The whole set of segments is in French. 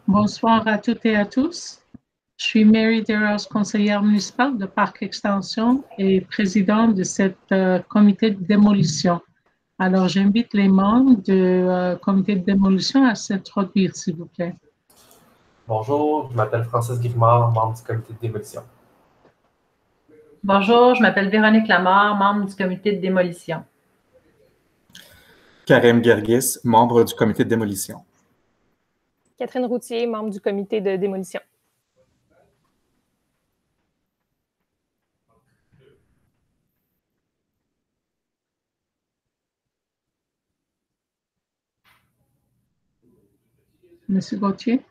Bonsoir à toutes et à tous. Je suis Mary Deros, conseillère municipale de Parc Extension et présidente de cette comité de démolition. Alors, j'invite les membres du comité de démolition à s'introduire, s'il vous plaît. Bonjour, je m'appelle Francis Guimard, membre du comité de démolition. Bonjour, je m'appelle Véronique Lamar, membre du comité de démolition. Karim Gergis, membre du comité de démolition. Catherine Routier, membre du comité de démolition. Monsieur Gauthier.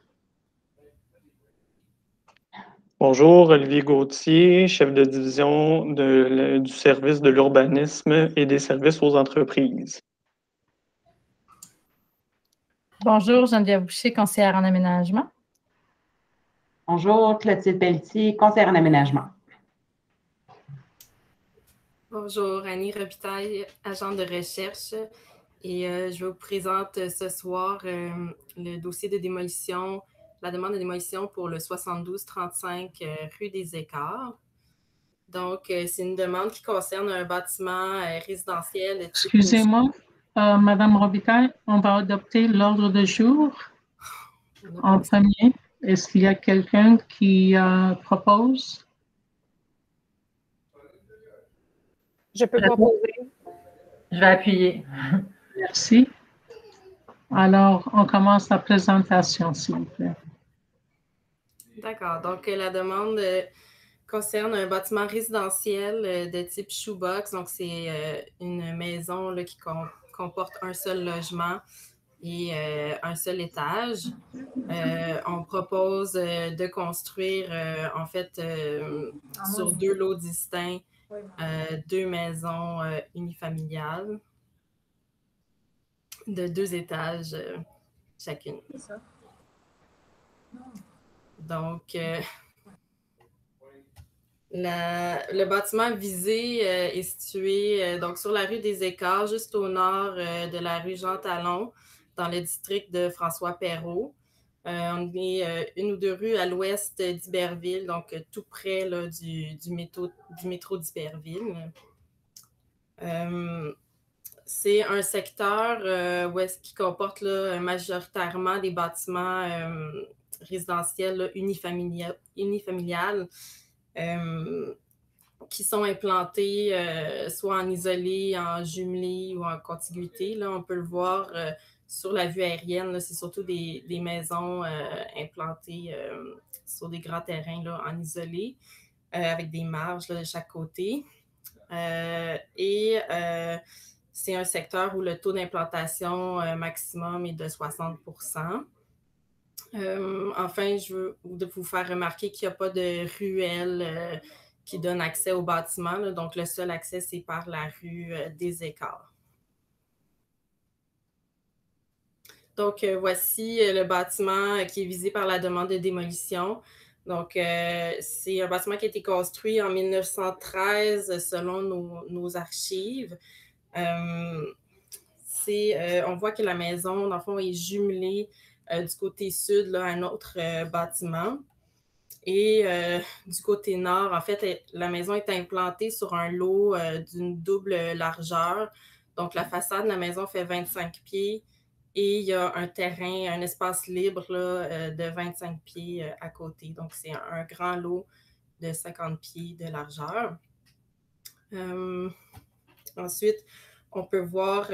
Bonjour, Olivier Gauthier, chef de division du service de l'urbanisme et des services aux entreprises. Bonjour, Geneviève Boucher, conseillère en aménagement. Bonjour, Clotilde Pelletier, conseillère en aménagement. Bonjour, Annie Robitaille, agente de recherche. Et je vous présente ce soir le dossier de démolition, la demande de démolition pour le 7235 rue des Écarts. Donc, c'est une demande qui concerne un bâtiment résidentiel. Excusez-moi, Madame Robitaille, on va adopter l'ordre du jour en premier. Est-ce qu'il y a quelqu'un qui propose? Je peux proposer. Je vais appuyer. Merci. Alors, on commence la présentation, s'il vous plaît. D'accord. Donc, la demande concerne un bâtiment résidentiel de type shoebox. Donc, c'est une maison là, qui comporte un seul logement et un seul étage. On propose de construire, en fait, sur 2 lots distincts, 2 maisons unifamiliales de 2 étages chacune. C'est ça. Donc, le bâtiment visé est situé donc sur la rue des Écarts, juste au nord de la rue Jean-Talon, dans le district de François-Perrault. On est 1 ou 2 rues à l'ouest d'Iberville, donc tout près là, du métro d'Iberville. C'est un secteur qui comporte là, majoritairement des bâtiments résidentiels là, unifamiliales qui sont implantés soit en isolé, en jumelé ou en contiguïté. Là, on peut le voir sur la vue aérienne. C'est surtout des maisons implantées sur des grands terrains là, en isolé, avec des marges là, de chaque côté. C'est un secteur où le taux d'implantation maximum est de 60%. Enfin, je veux vous faire remarquer qu'il n'y a pas de ruelle qui donne accès au bâtiment. Là, donc, le seul accès, c'est par la rue des Écarts. Donc, voici le bâtiment qui est visé par la demande de démolition. Donc, c'est un bâtiment qui a été construit en 1913 selon nos archives. On voit que la maison, dans le fond, est jumelée du côté sud là, à un autre bâtiment. Et du côté nord, en fait, la maison est implantée sur un lot d'une double largeur. Donc, la façade de la maison fait 25 pieds et il y a un terrain, un espace libre là, de 25 pieds à côté. Donc, c'est un grand lot de 50 pieds de largeur. Ensuite, on peut voir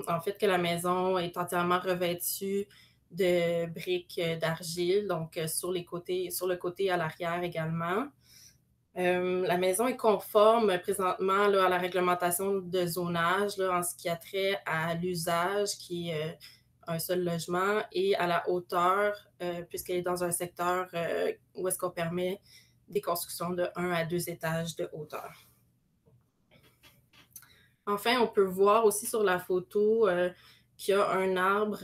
en fait que la maison est entièrement revêtue de briques d'argile, donc sur le côté à l'arrière également. La maison est conforme présentement là, à la réglementation de zonage là, en ce qui a trait à l'usage qui est un seul logement et à la hauteur, puisqu'elle est dans un secteur où est-ce qu'on permet des constructions de 1 à 2 étages de hauteur. Enfin, on peut voir aussi sur la photo qu'il y a un arbre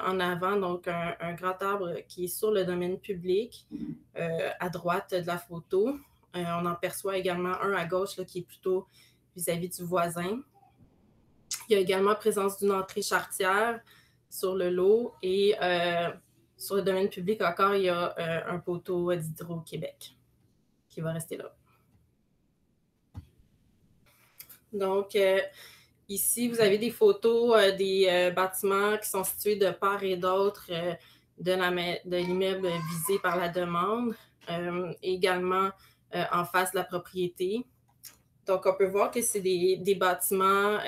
en avant, donc un grand arbre qui est sur le domaine public à droite de la photo. On en perçoit également un à gauche là, qui est plutôt vis-à-vis du voisin. Il y a également présence d'une entrée charretière sur le lot et sur le domaine public encore, il y a un poteau d'Hydro-Québec qui va rester là. Donc, ici, vous avez des photos des bâtiments qui sont situés de part et d'autre de l'immeuble visé par la demande, également en face de la propriété. Donc, on peut voir que c'est des bâtiments,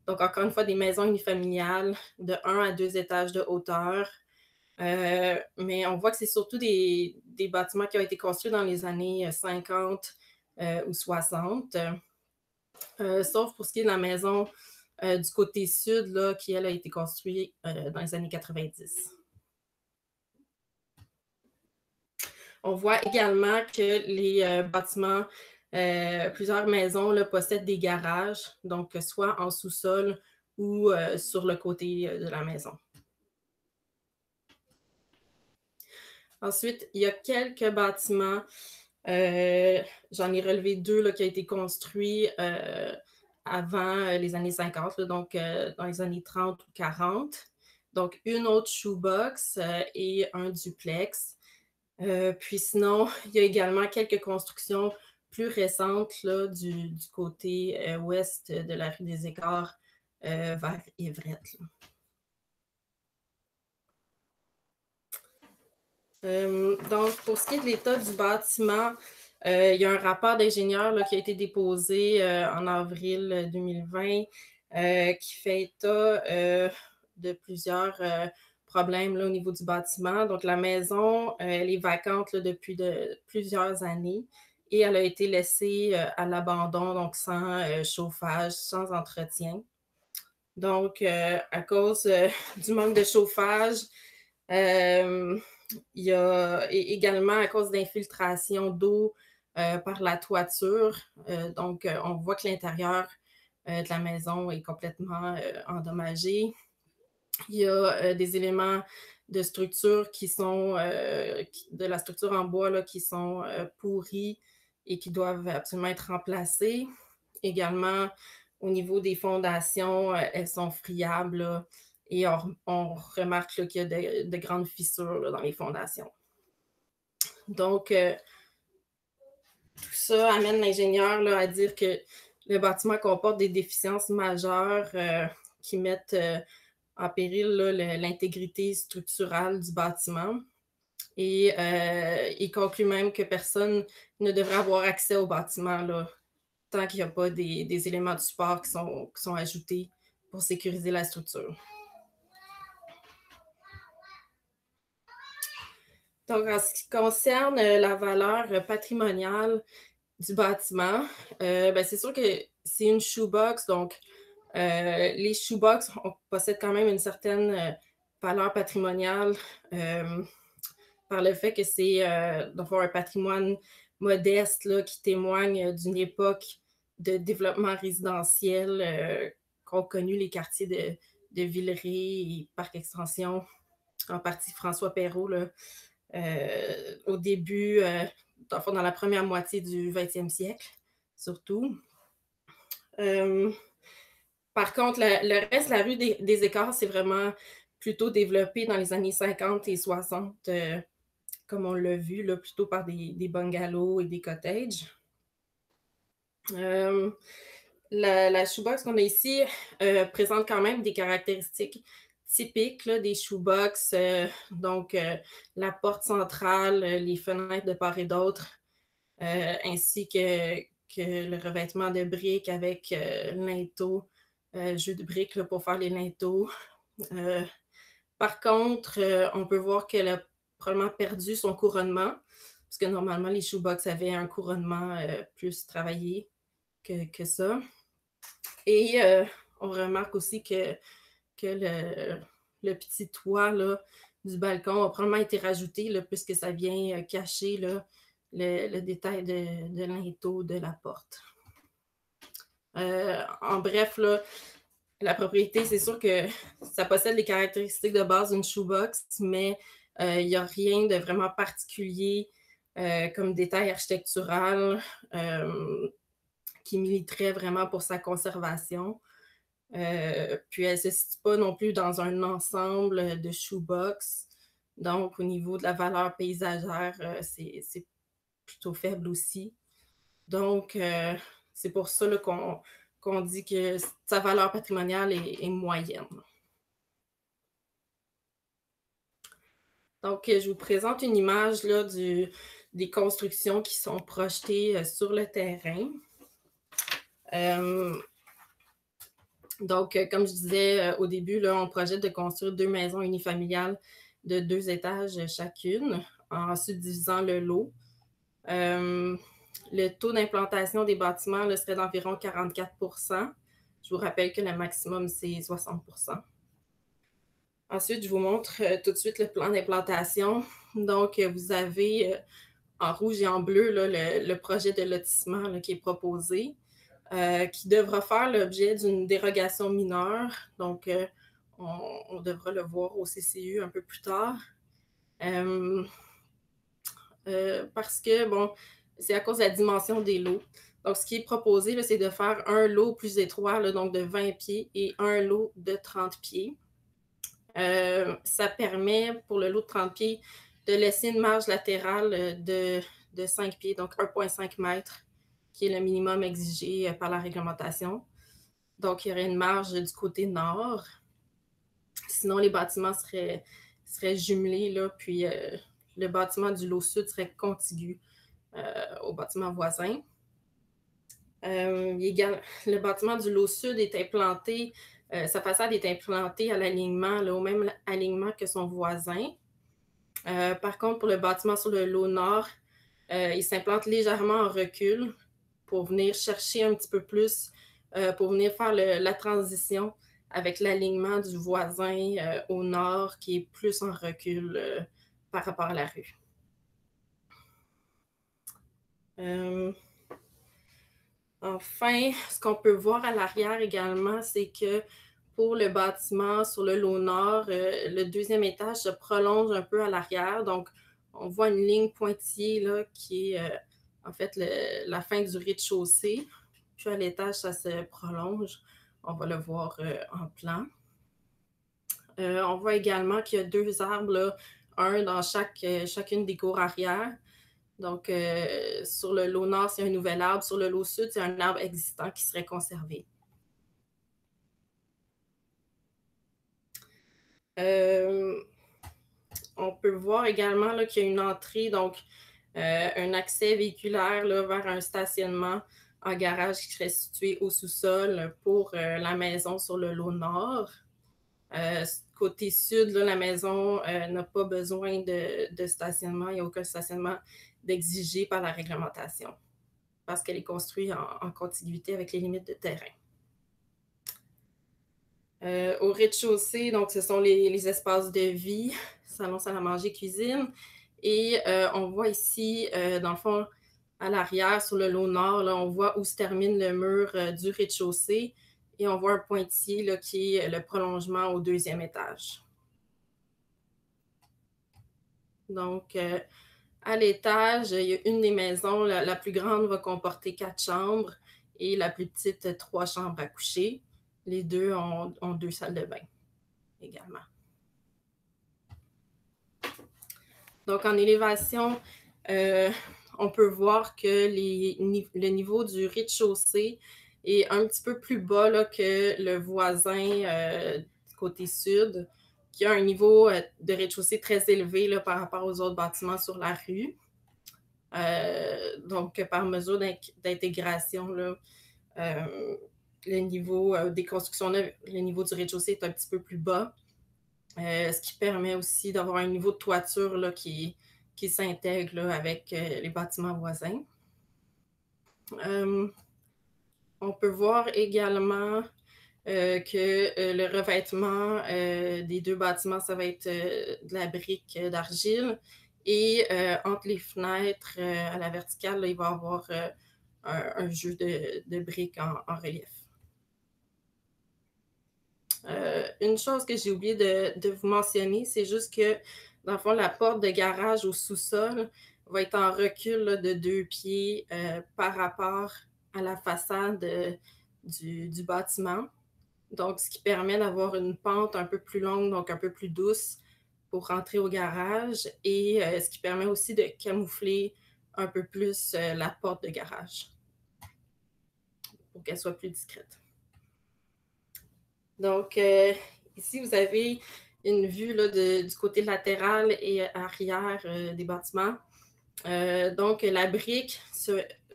donc encore une fois, des maisons unifamiliales de 1 à 2 étages de hauteur. Mais on voit que c'est surtout des bâtiments qui ont été construits dans les années 50 ou 60. Sauf pour ce qui est de la maison du côté sud, là, qui, elle, a été construite dans les années 90. On voit également que les bâtiments, plusieurs maisons là, possèdent des garages, donc soit en sous-sol ou sur le côté de la maison. Ensuite, il y a quelques bâtiments. J'en ai relevé 2 là, qui ont été construits avant les années 50, là, donc dans les années 30 ou 40. Donc, une autre shoebox et un duplex. Puis sinon, il y a également quelques constructions plus récentes là, du côté ouest de la rue des Écarts vers Évrette. Donc, pour ce qui est de l'état du bâtiment, il y a un rapport d'ingénieur qui a été déposé en avril 2020 qui fait état de plusieurs problèmes là, au niveau du bâtiment. Donc, la maison, elle est vacante là, depuis plusieurs années et elle a été laissée à l'abandon, donc sans chauffage, sans entretien. Donc, à cause du manque de chauffage, il y a également à cause d'infiltration d'eau par la toiture. Donc, on voit que l'intérieur de la maison est complètement endommagé. Il y a des éléments de structure qui sont de la structure en bois là, qui sont pourris et qui doivent absolument être remplacés. Également, au niveau des fondations, elles sont friables là, et on remarque là, qu'il y a de grandes fissures là, dans les fondations. Donc, tout ça amène l'ingénieur là, à dire que le bâtiment comporte des déficiences majeures qui mettent en péril l'intégrité structurale du bâtiment. Et il conclut même que personne ne devrait avoir accès au bâtiment là, tant qu'il n'y a pas des éléments de support qui sont ajoutés pour sécuriser la structure. Donc, en ce qui concerne la valeur patrimoniale du bâtiment, c'est sûr que c'est une shoebox, donc les shoebox possèdent quand même une certaine valeur patrimoniale par le fait que c'est un patrimoine modeste là, qui témoigne d'une époque de développement résidentiel qu'ont connu les quartiers de Villeray et Parc Extension, en partie François Perrault, là, au début, dans la première moitié du 20e siècle, surtout. Par contre, le reste, la rue des Écarts, c'est vraiment plutôt développé dans les années 50 et 60, comme on l'a vu, là, plutôt par des bungalows et des cottages. La shoebox qu'on a ici présente quand même des caractéristiques typiques là, des shoebox, donc la porte centrale, les fenêtres de part et d'autre, ainsi que le revêtement de briques avec linteau, jeu de briques là, pour faire les linteaux. Par contre, on peut voir qu'elle a probablement perdu son couronnement, parce que normalement, les shoebox avaient un couronnement plus travaillé que ça. Et on remarque aussi que le petit toit là, du balcon a probablement été rajouté là, puisque ça vient cacher là, le détail de linteau de la porte. En bref, là, la propriété, c'est sûr que ça possède les caractéristiques de base d'une shoebox, mais il n'y a rien de vraiment particulier comme détail architectural qui militerait vraiment pour sa conservation. Puis elle ne se situe pas non plus dans un ensemble de shoebox. Donc, au niveau de la valeur paysagère, c'est plutôt faible aussi. Donc, c'est pour ça qu'on dit que sa valeur patrimoniale est moyenne. Donc, je vous présente une image là, des constructions qui sont projetées sur le terrain. Donc, comme je disais au début, là, on projette de construire 2 maisons unifamiliales de 2 étages chacune, en subdivisant le lot. Le taux d'implantation des bâtiments là, serait d'environ 44 %. Je vous rappelle que le maximum, c'est 60 %. Ensuite, je vous montre tout de suite le plan d'implantation. Donc, vous avez en rouge et en bleu là, le projet de lotissement là, qui est proposé, qui devra faire l'objet d'une dérogation mineure. Donc, on devra le voir au CCU un peu plus tard. Parce que, bon, c'est à cause de la dimension des lots. Donc, ce qui est proposé, c'est de faire un lot plus étroit, là, donc de 20 pieds, et un lot de 30 pieds. Ça permet, pour le lot de 30 pieds, de laisser une marge latérale de 5 pieds, donc 1,5 mètres, qui est le minimum exigé par la réglementation. Donc, il y aurait une marge du côté nord. Sinon, les bâtiments seraient jumelés, là, puis le bâtiment du lot sud serait contigu au bâtiment voisin. Le bâtiment du lot sud est implanté, sa façade est implantée à l'alignement, au même alignement que son voisin. Par contre, pour le bâtiment sur le lot nord, il s'implante légèrement en recul pour venir chercher un petit peu plus, pour venir faire la transition avec l'alignement du voisin au nord qui est plus en recul par rapport à la rue. Enfin, ce qu'on peut voir à l'arrière également, c'est que pour le bâtiment sur le lot nord, le deuxième étage se prolonge un peu à l'arrière. Donc, on voit une ligne pointillée là, qui est en fait la fin du rez-de-chaussée. Puis à l'étage, ça se prolonge. On va le voir en plan. On voit également qu'il y a 2 arbres, là, un dans chacune des cours arrière. Donc, sur le lot nord, c'est un nouvel arbre. Sur le lot sud, c'est un arbre existant qui serait conservé. On peut voir également là, qu'il y a une entrée, donc un accès véhiculaire là, vers un stationnement en garage qui serait situé au sous-sol pour la maison sur le lot nord. Côté sud, là, la maison n'a pas besoin de stationnement. Il n'y a aucun stationnement d'exigé par la réglementation parce qu'elle est construite en contiguïté avec les limites de terrain. Au rez-de-chaussée, donc, ce sont les espaces de vie, salon, salle à manger, cuisine. Et on voit ici, dans le fond, à l'arrière, sur le lot nord, là, on voit où se termine le mur du rez-de-chaussée. Et on voit un pointillé là, qui est le prolongement au 2e étage. Donc, à l'étage, il y a une des maisons. La plus grande va comporter 4 chambres et la plus petite, 3 chambres à coucher. Les deux ont 2 salles de bain également. Donc, en élévation, on peut voir que le niveau du rez-de-chaussée est un petit peu plus bas là, que le voisin du côté sud, qui a un niveau de rez-de-chaussée très élevé là, par rapport aux autres bâtiments sur la rue. Donc, par mesure d'intégration, le niveau des constructions neuves, le niveau du rez-de-chaussée est un petit peu plus bas, ce qui permet aussi d'avoir un niveau de toiture là, qui s'intègre là, avec les bâtiments voisins. On peut voir également que le revêtement des 2 bâtiments, ça va être de la brique d'argile. Et entre les fenêtres à la verticale, là, il va y avoir un jeu de briques en relief. Une chose que j'ai oublié de vous mentionner, c'est juste que, dans le fond, la porte de garage au sous-sol va être en recul là, de 2 pieds par rapport à la façade du bâtiment. Donc, ce qui permet d'avoir une pente un peu plus longue, donc un peu plus douce pour rentrer au garage et ce qui permet aussi de camoufler un peu plus la porte de garage pour qu'elle soit plus discrète. Donc, ici, vous avez une vue là, du côté latéral et arrière des bâtiments. Donc, la brique,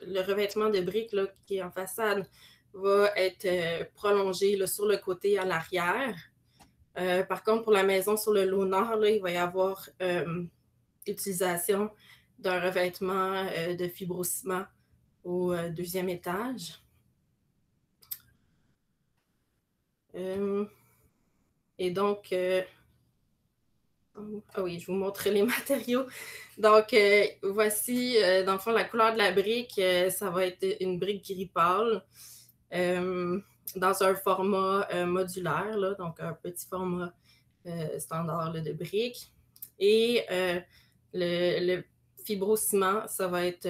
le revêtement de brique là, qui est en façade va être prolongé là, sur le côté à l'arrière. Par contre, pour la maison sur le lot nord, là, il va y avoir utilisation d'un revêtement de fibrociment au deuxième étage. Et donc, ah oui, je vous montre les matériaux. Donc, voici, dans le fond, la couleur de la brique, ça va être une brique gris pâle dans un format modulaire, là, donc un petit format standard là, de brique. Et le fibrociment, ça va être,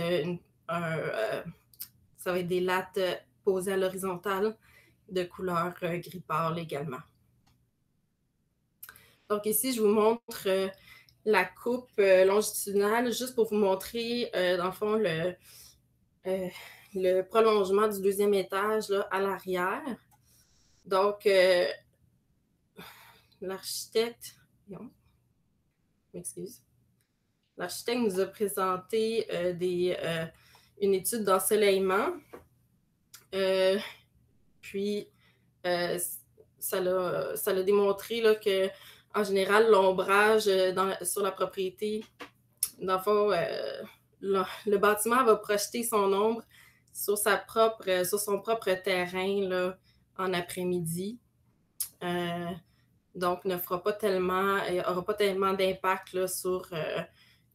ça va être des lattes posées à l'horizontale de couleur gris pâle également. Donc ici, je vous montre la coupe longitudinale, juste pour vous montrer, dans le fond, le prolongement du deuxième étage là, à l'arrière. Donc, l'architecte, l'architecte nous a présenté une étude d'ensoleillement. Puis, ça l'a démontré là, que en général, l'ombrage sur la propriété, dans le fond, le bâtiment va projeter son ombre sur son propre terrain là, en après-midi. Donc, n'aura pas tellement d'impact là, sur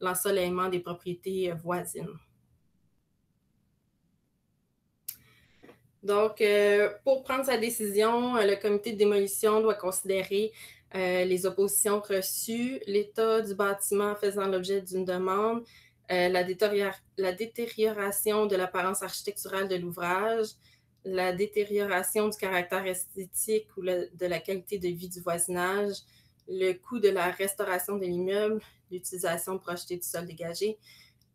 l'ensoleillement des propriétés voisines. Donc, pour prendre sa décision, le comité de démolition doit considérer les oppositions reçues, l'état du bâtiment faisant l'objet d'une demande, la détérioration de l'apparence architecturale de l'ouvrage, la détérioration du caractère esthétique ou de la qualité de vie du voisinage, le coût de la restauration de l'immeuble, l'utilisation projetée du sol dégagé,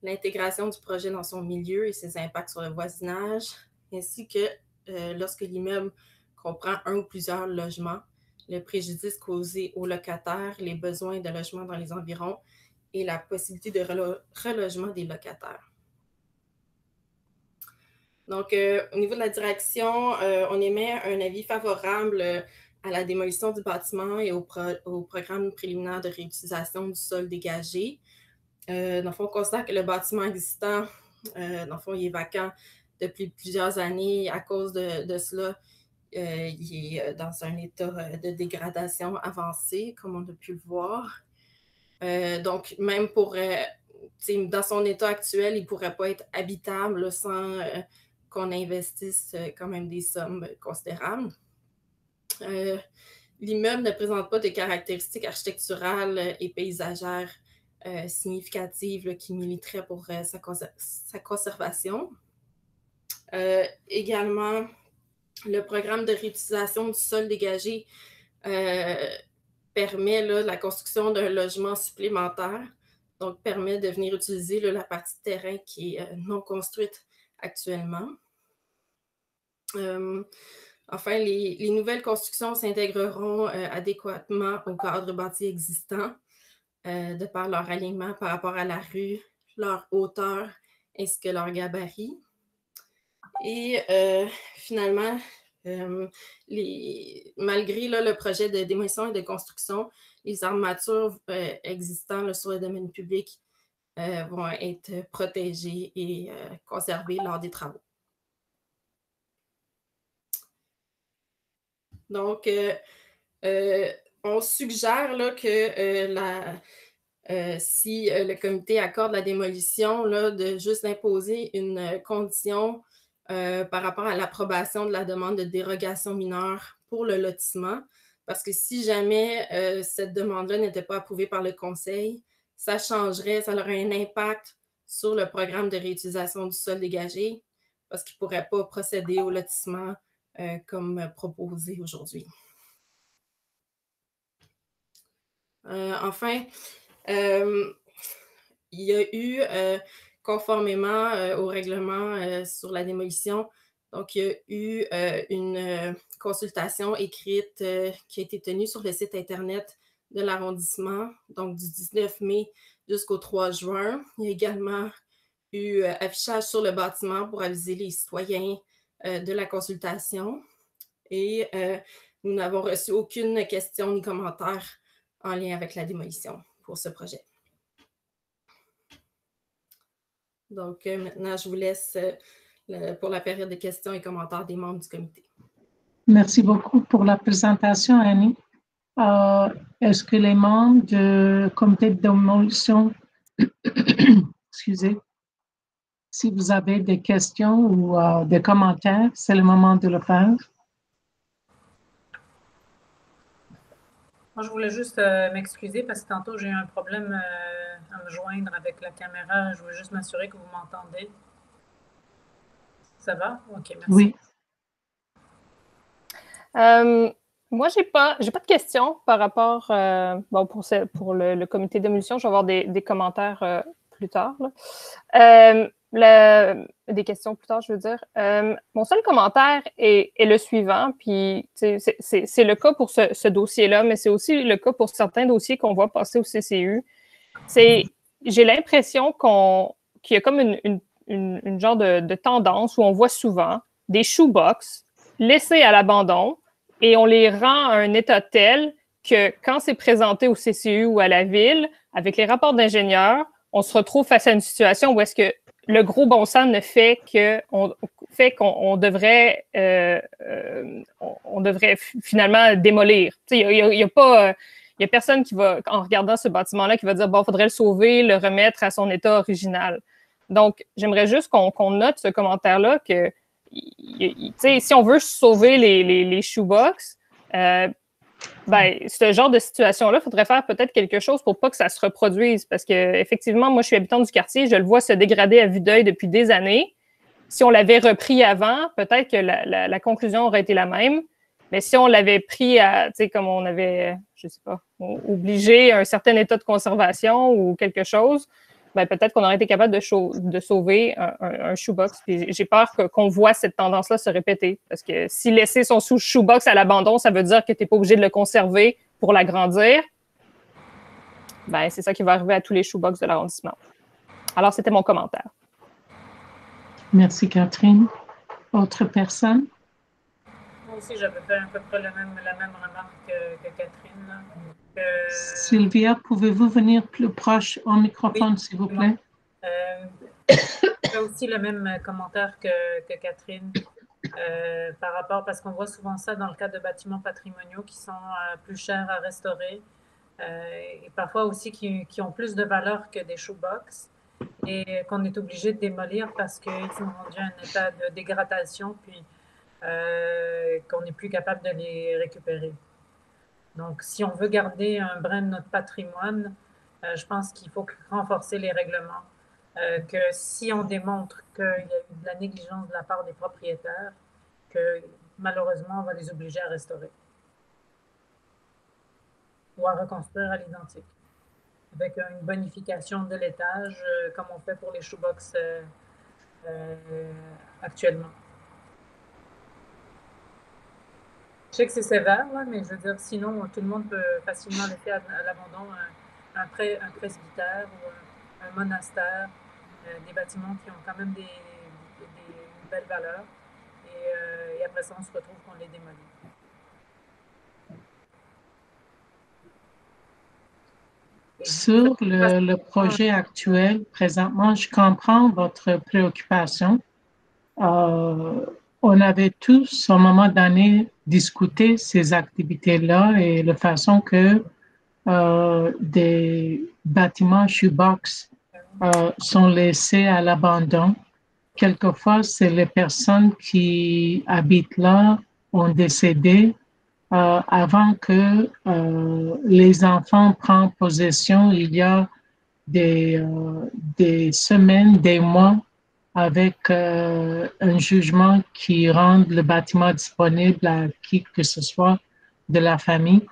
l'intégration du projet dans son milieu et ses impacts sur le voisinage, ainsi que lorsque l'immeuble comprend un ou plusieurs logements, le préjudice causé aux locataires, les besoins de logement dans les environs et la possibilité de relogement des locataires. Donc, au niveau de la direction, on émet un avis favorable à la démolition du bâtiment et au programme préliminaire de réutilisation du sol dégagé. Dans le fond, on constate que le bâtiment existant, dans le fond, il est vacant depuis plusieurs années. À cause de cela, il est dans un état de dégradation avancée, comme on a pu le voir. Donc, même dans son état actuel, il ne pourrait pas être habitable là, sans qu'on investisse quand même des sommes considérables. L'immeuble ne présente pas de caractéristiques architecturales et paysagères significatives là, qui militeraient pour sa conservation. Également, le programme de réutilisation du sol dégagé permet là, la construction d'un logement supplémentaire, donc permet de venir utiliser là, la partie de terrain qui est non construite actuellement. Enfin, les nouvelles constructions s'intégreront adéquatement au cadre bâti existant de par leur alignement par rapport à la rue, leur hauteur ainsi que leur gabarit. Et finalement, malgré là, le projet de démolition et de construction, les armatures existantes là, sur le domaine public vont être protégées et conservées lors des travaux. Donc, on suggère là, que si le comité accorde la démolition, là, de juste imposer une condition par rapport à l'approbation de la demande de dérogation mineure pour le lotissement, parce que si jamais cette demande-là n'était pas approuvée par le conseil, ça aurait un impact sur le programme de réutilisation du sol dégagé, parce qu'il ne pourrait pas procéder au lotissement comme proposé aujourd'hui. Enfin, il y a eu, conformément au règlement sur la démolition, donc il y a eu une consultation écrite qui a été tenue sur le site Internet de l'arrondissement, donc du 19 mai jusqu'au 3 juin. Il y a également eu affichage sur le bâtiment pour aviser les citoyens de la consultation. Et nous n'avons reçu aucune question ni commentaire en lien avec la démolition pour ce projet. Donc, maintenant, je vous laisse pour la période de questions et commentaires des membres du comité. Merci beaucoup pour la présentation, Annie. Est-ce que les membres du comité de démolition, excusez, si vous avez des questions ou des commentaires, c'est le moment de le faire. Moi, je voulais juste m'excuser parce que tantôt, j'ai eu un problème à me joindre avec la caméra. Je voulais juste m'assurer que vous m'entendez. Ça va? OK, merci. Oui. Moi, j'ai pas de questions par rapport bon, pour le comité de démolition. Je vais avoir des commentaires plus tard. Des questions plus tard, je veux dire. Mon seul commentaire est le suivant, puis c'est le cas pour ce dossier-là, mais c'est aussi le cas pour certains dossiers qu'on voit passer au CCU. J'ai l'impression qu'il y a comme une genre de tendance où on voit souvent des shoebox laissés à l'abandon et on les rend à un état tel que quand c'est présenté au CCU ou à la ville, avec les rapports d'ingénieurs, on se retrouve face à une situation où est-ce que le gros bon sens ne fait qu'on devrait finalement démolir. Il y a personne qui va, en regardant ce bâtiment-là, qui va dire bon, il faudrait le sauver, le remettre à son état original. Donc, j'aimerais juste qu'on note ce commentaire-là que si on veut sauver les shoebox, ce genre de situation-là, il faudrait faire peut-être quelque chose pour pas que ça se reproduise. Parce que effectivement, moi, je suis habitante du quartier, je le vois se dégrader à vue d'œil depuis des années. Si on l'avait repris avant, peut-être que la conclusion aurait été la même. Mais si on l'avait pris comme on avait, je sais pas, obligé un certain état de conservation ou quelque chose, peut-être qu'on aurait été capable de sauver un shoebox. Puis j'ai peur qu'on voit cette tendance-là se répéter. Parce que si laisser son shoebox à l'abandon, ça veut dire que tu n'es pas obligé de le conserver pour l'agrandir. C'est ça qui va arriver à tous les shoebox de l'arrondissement. Alors, c'était mon commentaire. Merci, Catherine. Autre personne? Moi aussi, j'avais fait à peu près la même remarque que Catherine. Là. Sylvia, pouvez-vous venir plus proche au microphone, s'il vous plaît? J'ai aussi le même commentaire que Catherine par rapport, parce qu'on voit souvent ça dans le cadre de bâtiments patrimoniaux qui sont plus chers à restaurer et parfois aussi qui ont plus de valeur que des shoebox et qu'on est obligé de démolir parce qu'ils sont rendus à un état de dégradation puis qu'on n'est plus capable de les récupérer. Donc, si on veut garder un brin de notre patrimoine, je pense qu'il faut renforcer les règlements. Que si on démontre qu'il y a eu de la négligence de la part des propriétaires, que malheureusement, on va les obliger à restaurer ou à reconstruire à l'identique, avec une bonification de l'étage, comme on fait pour les shoebox actuellement. Je sais que c'est sévère, là, mais je veux dire, sinon, tout le monde peut facilement laisser à l'abandon un presbytère ou un monastère, des bâtiments qui ont quand même des belles valeurs. Et après ça, on se retrouve qu'on les démolit. Sur le projet actuel, présentement, je comprends votre préoccupation. On avait tous, à un moment donné, discuté ces activités-là et la façon que des bâtiments shoebox sont laissés à l'abandon. Quelquefois, c'est les personnes qui habitent là ont décédé avant que les enfants prennent possession. Il y a des semaines, des mois avec un jugement qui rend le bâtiment disponible à qui que ce soit de la famille.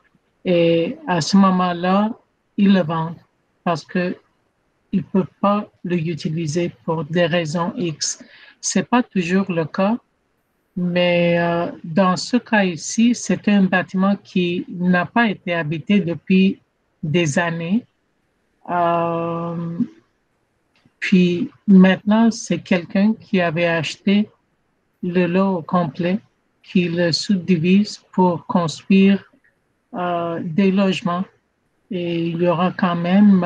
Et à ce moment-là, ils le vendent parce qu'ils ne peuvent pas l'utiliser pour des raisons X. Ce n'est pas toujours le cas, mais dans ce cas ici, c'est un bâtiment qui n'a pas été habité depuis des années. Puis maintenant, c'est quelqu'un qui avait acheté le lot au complet, qui le subdivise pour construire des logements. Et il y aura quand même,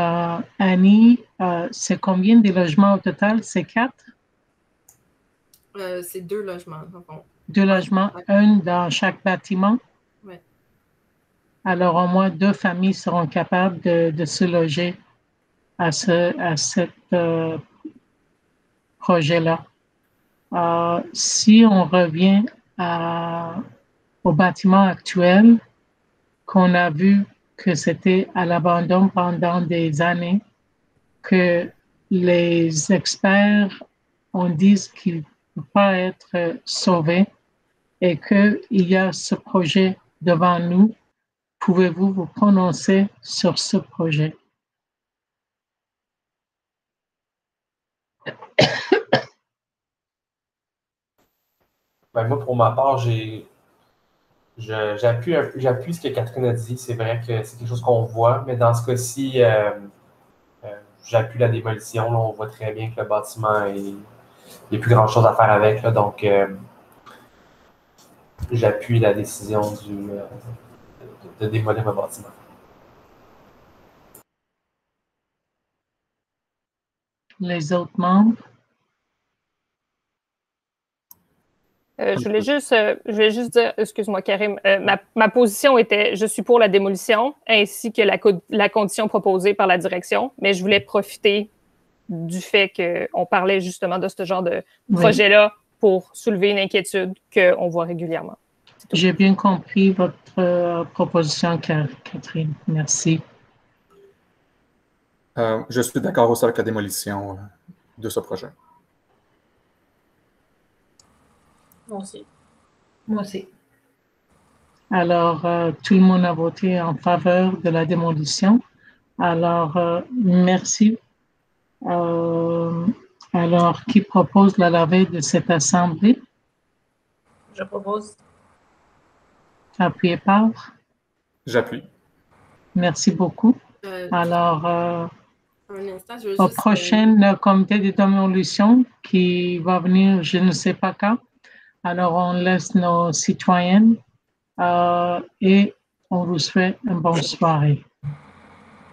Annie, c'est combien de logements au total? C'est 4? C'est 2 logements. Bon. 2 logements, un dans chaque bâtiment? Oui. Alors, au moins 2 familles seront capables de se loger à ce projet-là. Si on revient au bâtiment actuel, qu'on a vu que c'était à l'abandon pendant des années, que les experts on dit qu'il ne peut pas être sauvé et qu'il y a ce projet devant nous, pouvez-vous vous prononcer sur ce projet? Ben, moi, pour ma part, j'appuie ce que Catherine a dit. C'est vrai que c'est quelque chose qu'on voit, mais dans ce cas-ci, j'appuie la démolition. Là, on voit très bien que le bâtiment, il n'y a plus grand-chose à faire avec. Là, donc, j'appuie la décision de démolir le bâtiment. Les autres membres? Je voulais juste dire, excuse-moi Karim, ma position était, je suis pour la démolition ainsi que la condition proposée par la direction, mais je voulais profiter du fait qu'on parlait justement de ce genre de projet-là pour soulever une inquiétude qu'on voit régulièrement. J'ai bien compris votre proposition, Catherine. Merci. Je suis d'accord aussi avec la démolition de ce projet. Moi aussi. Moi aussi. Alors, tout le monde a voté en faveur de la démolition. Alors, merci. Alors, qui propose la levée de cette assemblée? Je propose. Appuyé par? J'appuie. Merci beaucoup. Alors, un instant, je veux au juste, prochain comité de démolition qui va venir, je ne sais pas quand. Alors, on laisse nos citoyennes et on vous souhaite une bonne soirée.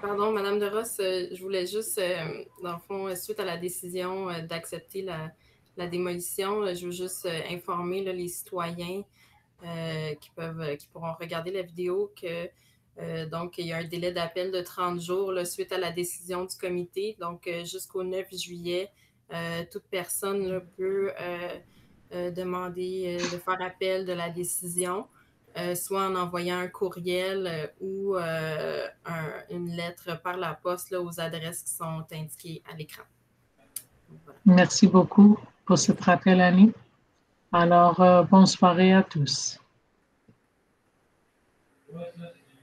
Pardon, Madame de Ross, je voulais juste, dans le fond, suite à la décision d'accepter la démolition, je veux juste informer là, les citoyens qui pourront regarder la vidéo que donc il y a un délai d'appel de 30 jours là, suite à la décision du comité. Donc, jusqu'au 9 juillet, toute personne là, peut demander de faire appel de la décision. Soit en envoyant un courriel ou une lettre par la poste là, aux adresses qui sont indiquées à l'écran. Voilà. Merci beaucoup pour cet rappel, Annie. Alors, bonne soirée à tous.